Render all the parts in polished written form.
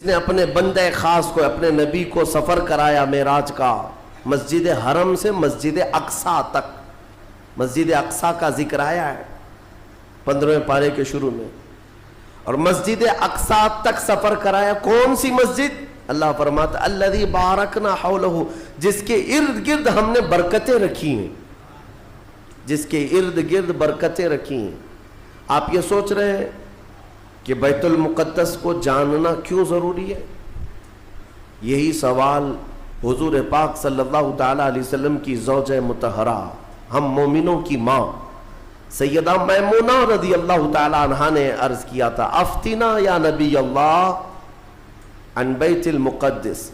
نے اپنے بندے خاص کو، اپنے نبی کو سفر کرایا معراج کا، مسجد حرم سے مسجد اقصی تک. مسجد اقصی کا ذکر آیا ہے 15ویں پارے کے شروع میں. اور مسجد اقصی تک سفر کرایا. کون سی مسجد؟ اللہ فرماتا الذی بارکنا حولہ، جس کے ارد گرد ہم نے برکتیں رکھی ہیں. جس کے ارد گرد برکتیں رکھی ہیں. آپ یہ سوچ رہے ہیں کہ بیت المقدس کو جاننا کیوں ضروری ہے؟ یہی سوال حضور پاک صلی اللہ تعالی علیہ وسلم کی زوجہ مطہرہ، ہم مومنوں کی ماں سیدہ میمونہ رضی اللہ تعالی عنہا نے عرض کیا تھا، افتنا یا نبی اللہ عن بیت المقدس.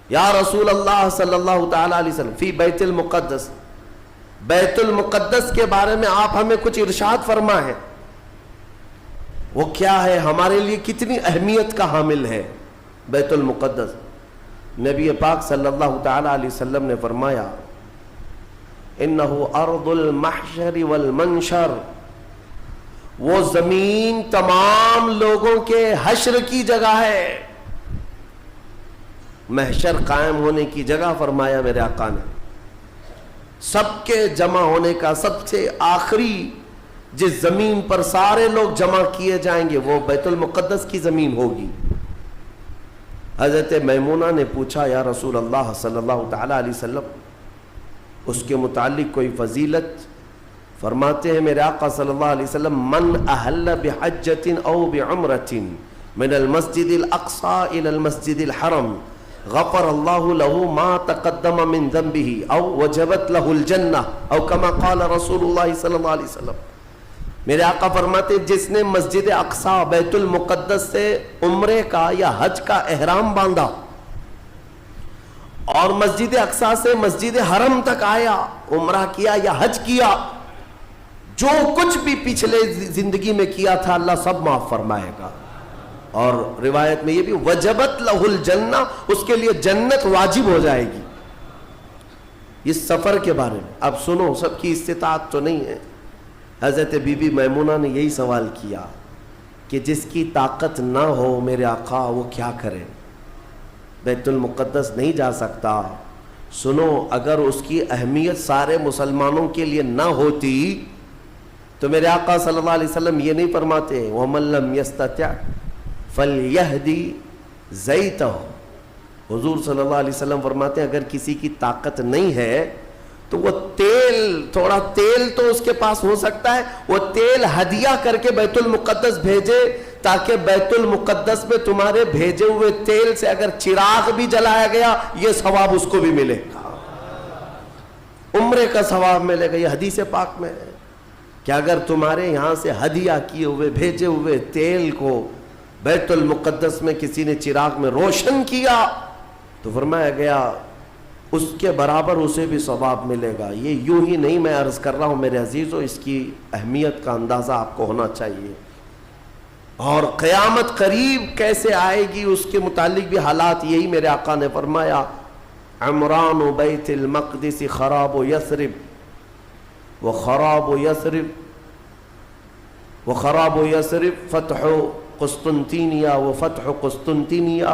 یا رسول اللہ صلی اللہ تعالی علیہ وسلم فی بیت المقدس، بیت المقدس کے بارے میں آپ ہمیں کچھ ارشاد فرمائیں. وہ کیا ہے، ہمارے لیے کتنی اہمیت کا حامل ہے بیت المقدس؟ نبی پاک صلی اللہ تعالی علیہ وسلم نے فرمایا انہ ارض المحشر والمنشر، وہ زمین تمام لوگوں کے حشر کی جگہ ہے، محشر قائم ہونے کی جگہ فرمایا میرے آقا نے. سب کے جمع ہونے کا سب سے آخری جس زمین پر سارے لوگ جمع کیے جائیں گے وہ بیت المقدس کی زمین ہوگی. حضرت میمونہ نے پوچھا یا رسول اللہ صلی اللہ تعالی علیہ وسلم اس کے متعلق کوئی فضیلت؟ فرماتے ہیں میرے آقا صلی اللہ علیہ وسلم من احل بحجۃ او بعمرۃ من المسجد الاقصی الى المسجد الحرم غفر اللہ له ما تقدم من ذنبه او وجبت له الجنہ او کما قال رسول اللہ صلی اللہ علیہ وسلم. میرے آقا فرماتے جس نے مسجد اقصی بیت المقدس سے عمرے کا یا حج کا احرام باندھا اور مسجد اقصی سے مسجد حرم تک آیا، عمرہ کیا یا حج کیا، جو کچھ بھی پچھلے زندگی میں کیا تھا اللہ سب معاف فرمائے گا. اور روایت میں یہ بھی وجبت لہ الجنہ، اس کے لیے جنت واجب ہو جائے گی. اس سفر کے بارے میں اب سنو، سب کی استطاعت تو نہیں ہے. حضرت بی بی میمونہ نے یہی سوال کیا کہ جس کی طاقت نہ ہو میرے آقا وہ کیا کرے، بیت المقدس نہیں جا سکتا. سنو، اگر اس کی اہمیت سارے مسلمانوں کے لیے نہ ہوتی تو میرے آقا صلی اللہ علیہ وسلم یہ نہیں فرماتے وَمَن لَّمْ يَسْتَطِعْ فَلْيَهْدِ زَيْتَهُ. حضور صلی اللہ علیہ وسلم فرماتے ہیں اگر کسی کی طاقت نہیں ہے تو وہ تیل، تھوڑا تیل تو اس کے پاس ہو سکتا ہے، وہ تیل ہدیہ کر کے بیت المقدس بھیجے تاکہ بیت المقدس میں تمہارے بھیجے ہوئے تیل سے اگر چراغ بھی جلایا گیا یہ ثواب اس کو بھی ملے گا، عمرے کا ثواب ملے گا. یہ حدیث پاک میں ہے کہ اگر تمہارے یہاں سے ہدیہ کیے ہوئے بھیجے ہوئے تیل کو بیت المقدس میں کسی نے چراغ میں روشن کیا تو فرمایا گیا اس کے برابر اسے بھی ثواب ملے گا. یہ یوں ہی نہیں میں عرض کر رہا ہوں میرے عزیزوں، اس کی اہمیت کا اندازہ آپ کو ہونا چاہیے. اور قیامت قریب کیسے آئے گی اس کے متعلق بھی حالات یہی میرے آقا نے فرمایا عمران بیت المقدس خراب یثرب وخراب یثرب فتح قسطنطینیہ وفتح قسطنطینیہ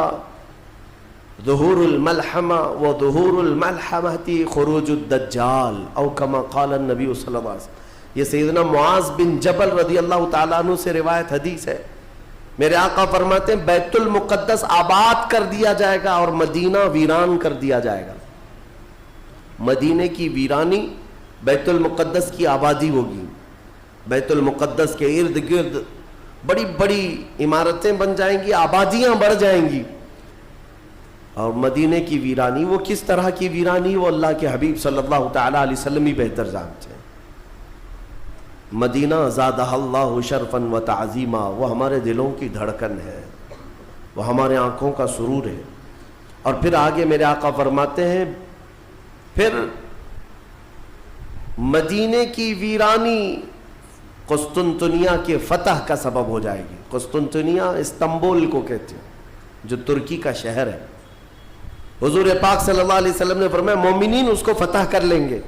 ظہور الملحمہ وظہور الملحمہ خروج الدجال او کما قال النبی صلی اللہ علیہ وسلم. یہ سیدنا معاذ بن جبل رضی اللہ تعالیٰ عنہ سے روایت حدیث ہے. میرے آقا فرماتے ہیں بیت المقدس آباد کر دیا جائے گا اور مدینہ ویران کر دیا جائے گا. مدینے کی ویرانی، بیت المقدس کی آبادی ہوگی. بیت المقدس کے ارد گرد بڑی بڑی عمارتیں بن جائیں گی، آبادیاں بڑھ جائیں گی. اور مدینے کی ویرانی، وہ کس طرح کی ویرانی وہ اللہ کے حبیب صلی اللہ تعالی علیہ وسلم ہی بہتر جانتے ہیں. مدینہ زادہ اللہ شرفا و تعظیما، وہ ہمارے دلوں کی دھڑکن ہے، وہ ہمارے آنکھوں کا سرور ہے. اور پھر آگے میرے آقا فرماتے ہیں پھر مدینے کی ویرانی قسطنطنیہ کے فتح کا سبب ہو جائے گی. قسطنطنیہ استنبول کو کہتے ہیں جو ترکی کا شہر ہے. حضور پاک صلی اللہ علیہ وسلم نے فرمایا مومنین اس کو فتح کر لیں گے.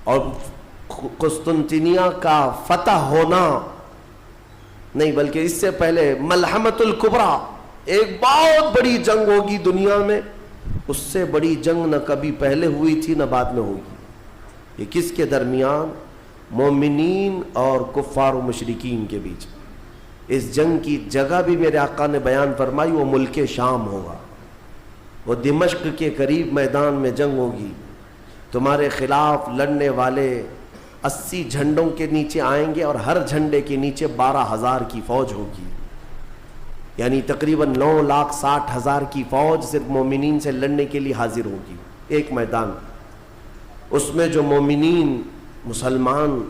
اور قسطنطنیہ کا فتح ہونا نہیں بلکہ اس سے پہلے ملحمۃ الکبریٰ ایک بہت بڑی جنگ ہوگی دنیا میں، اس سے بڑی جنگ نہ کبھی پہلے ہوئی تھی نہ بعد میں ہوگی۔ یہ کس کے درمیان؟ مومنین اور کفار و مشرکین کے بیچ۔ اس جنگ کی جگہ بھی میرے آقا نے بیان فرمائی، وہ ملک شام ہوگا، وہ دمشق کے قریب میدان میں جنگ ہوگی۔ تمہارے خلاف لڑنے والے 80 جھنڈوں کے نیچے آئیں گے اور ہر جھنڈے کے نیچے 12,000 کی فوج ہوگی، یعنی تقریباً 9,60,000 کی فوج صرف مومنین سے لڑنے کے لیے حاضر ہوگی ایک میدان۔ اس میں جو مومنین مسلمان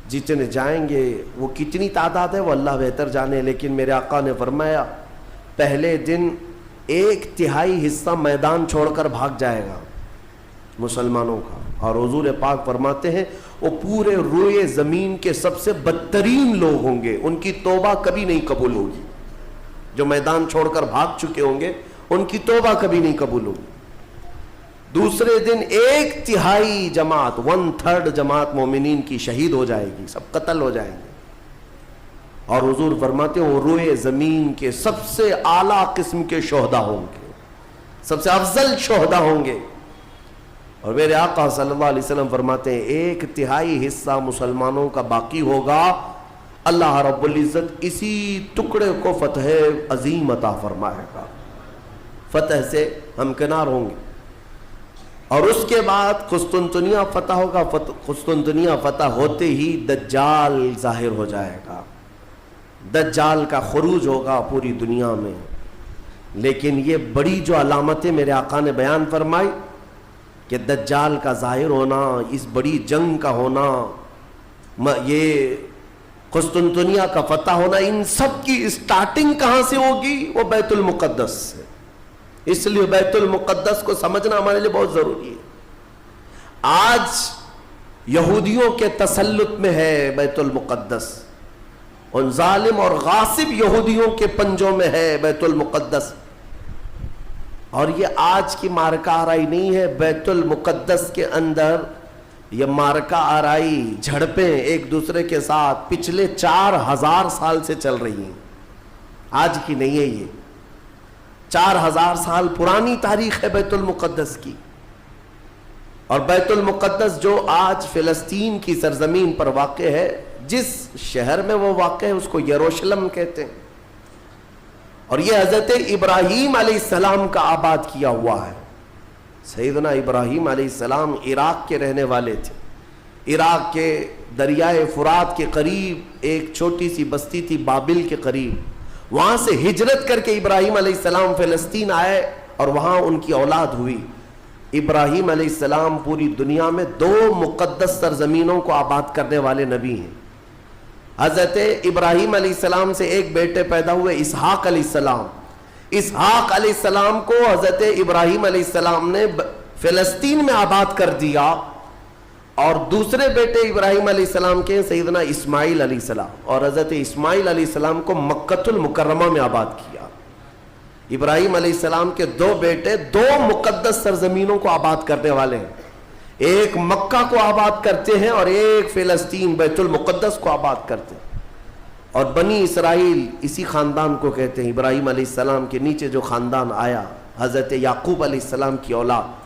جتنے جائیں گے، وہ کتنی تعداد ہے وہ اللہ بہتر جانے، لیکن میرے آقا نے فرمایا پہلے دن 1/3 حصہ میدان چھوڑ کر بھاگ جائے گا مسلمانوں کا، اور حضور پاک فرماتے ہیں وہ پورے روئے زمین کے سب سے بدترین لوگ ہوں گے، ان کی توبہ کبھی نہیں قبول ہوگی۔ جو میدان چھوڑ کر بھاگ چکے ہوں گے ان کی توبہ کبھی نہیں قبول ہوگی۔ دوسرے دن 1/3 جماعت، 1/3 جماعت مومنین کی شہید ہو جائے گی، سب قتل ہو جائیں گے، اور حضور فرماتے ہیں وہ روئے زمین کے سب سے اعلیٰ قسم کے شہداء ہوں گے، سب سے افضل شہداء ہوں گے۔ اور میرے آقا صلی اللہ علیہ وسلم فرماتے ہیں 1/3 حصہ مسلمانوں کا باقی ہوگا، اللہ رب العزت اسی ٹکڑے کو فتح عظیم عطا فرمائے گا، فتح سے ہمکنار ہوں گے۔ اور اس کے بعد قسطنطنیہ فتح ہوگا، قسطنطنیہ فتح ہوتے ہی دجال ظاہر ہو جائے گا، دجال کا خروج ہوگا پوری دنیا میں۔ لیکن یہ بڑی جو علامتیں میرے آقا نے بیان فرمائی کہ دجال کا ظاہر ہونا، اس بڑی جنگ کا ہونا، یہ قسطنطنیہ کا فتح ہونا، ان سب کی اسٹارٹنگ کہاں سے ہوگی؟ وہ بیت المقدس سے۔ اس لیے بیت المقدس کو سمجھنا ہمارے لیے بہت ضروری ہے۔ آج یہودیوں کے تسلط میں ہے بیت المقدس، ان ظالم اور غاصب یہودیوں کے پنجوں میں ہے بیت المقدس، اور یہ آج کی مارکہ آرائی نہیں ہے۔ بیت المقدس کے اندر یہ مارکہ آرائی، جھڑپیں ایک دوسرے کے ساتھ پچھلے 4000 سال سے چل رہی ہیں، آج کی نہیں ہے، یہ 4000 سال پرانی تاریخ ہے بیت المقدس کی۔ اور بیت المقدس جو آج فلسطین کی سرزمین پر واقع ہے، جس شہر میں وہ واقع ہے اس کو یروشلم کہتے ہیں، اور یہ حضرت ابراہیم علیہ السلام کا آباد کیا ہوا ہے۔ سیدنا ابراہیم علیہ السلام عراق کے رہنے والے تھے، عراق کے دریائے فرات کے قریب ایک چھوٹی سی بستی تھی بابل کے قریب، وہاں سے ہجرت کر کے ابراہیم علیہ السلام فلسطین آئے اور وہاں ان کی اولاد ہوئی۔ ابراہیم علیہ السلام پوری دنیا میں 2 مقدس سرزمینوں کو آباد کرنے والے نبی ہیں۔ حضرت ابراہیم علیہ السلام سے ایک بیٹے پیدا ہوئے اسحاق علیہ السلام، اسحاق علیہ السلام کو حضرت ابراہیم علیہ السلام نے فلسطین میں آباد کر دیا، اور دوسرے بیٹے ابراہیم علیہ السلام کے سیدنا اسماعیل علیہ السلام، اور حضرت اسماعیل علیہ السلام کو مکۃ المکرمہ میں آباد کیا۔ ابراہیم علیہ السلام کے 2 بیٹے 2 مقدس سرزمینوں کو آباد کرنے والے ہیں، ایک مکہ کو آباد کرتے ہیں اور ایک فلسطین بیت المقدس کو آباد کرتے ہیں۔ اور بنی اسرائیل اسی خاندان کو کہتے ہیں۔ ابراہیم علیہ السلام کے نیچے جو خاندان آیا، حضرت یعقوب علیہ السلام کی اولاد،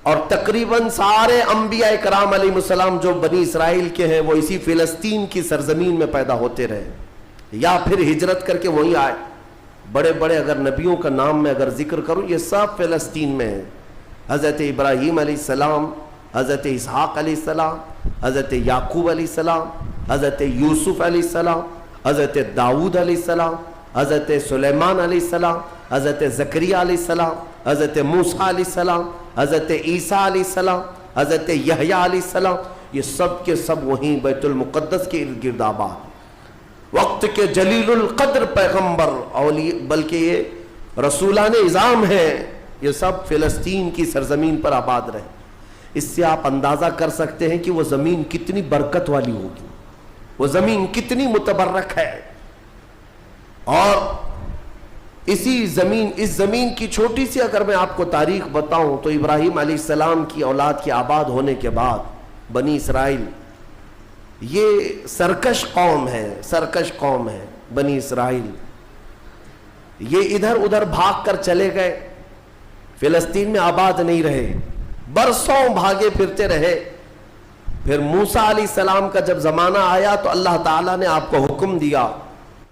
اور تقریباً سارے انبیاء کرام علیہ السلام جو بنی اسرائیل کے ہیں وہ اسی فلسطین کی سرزمین میں پیدا ہوتے رہے، یا پھر ہجرت کر کے وہیں آئے۔ بڑے بڑے اگر نبیوں کا نام میں اگر ذکر کروں، یہ سب فلسطین میں ہیں۔ حضرت ابراہیم علیہ السلام، حضرت اسحاق علیہ السلام، حضرت یعقوب علیہ السلام، حضرت یوسف علیہ السلام، حضرت داؤد علیہ السلام، حضرت سلیمان علیہ السلام، حضرت زکریا علیہ السلام، حضرت موسیٰ علیہ السلام، حضرت عیسیٰ علیہ السلام، حضرت یحییٰ علیہ السلام، یہ سب کے سب وہیں بیت المقدس کے ارد گرد آباد، وقت کے جلیل القدر پیغمبر بلکہ یہ رسولان اعظام ہیں، یہ سب فلسطین کی سرزمین پر آباد رہے۔ اس سے آپ اندازہ کر سکتے ہیں کہ وہ زمین کتنی برکت والی ہوگی، وہ زمین کتنی متبرک ہے۔ اور اس زمین کی چھوٹی سی اگر میں آپ کو تاریخ بتاؤں تو ابراہیم علیہ السلام کی اولاد کے آباد ہونے کے بعد بنی اسرائیل، یہ سرکش قوم ہے بنی اسرائیل۔ یہ ادھر ادھر بھاگ کر چلے گئے, فلسطین میں آباد نہیں رہے, برسوں بھاگے پھرتے رہے. پھر موسیٰ علیہ السلام کا جب زمانہ آیا تو اللہ تعالیٰ نے آپ کو حکم دیا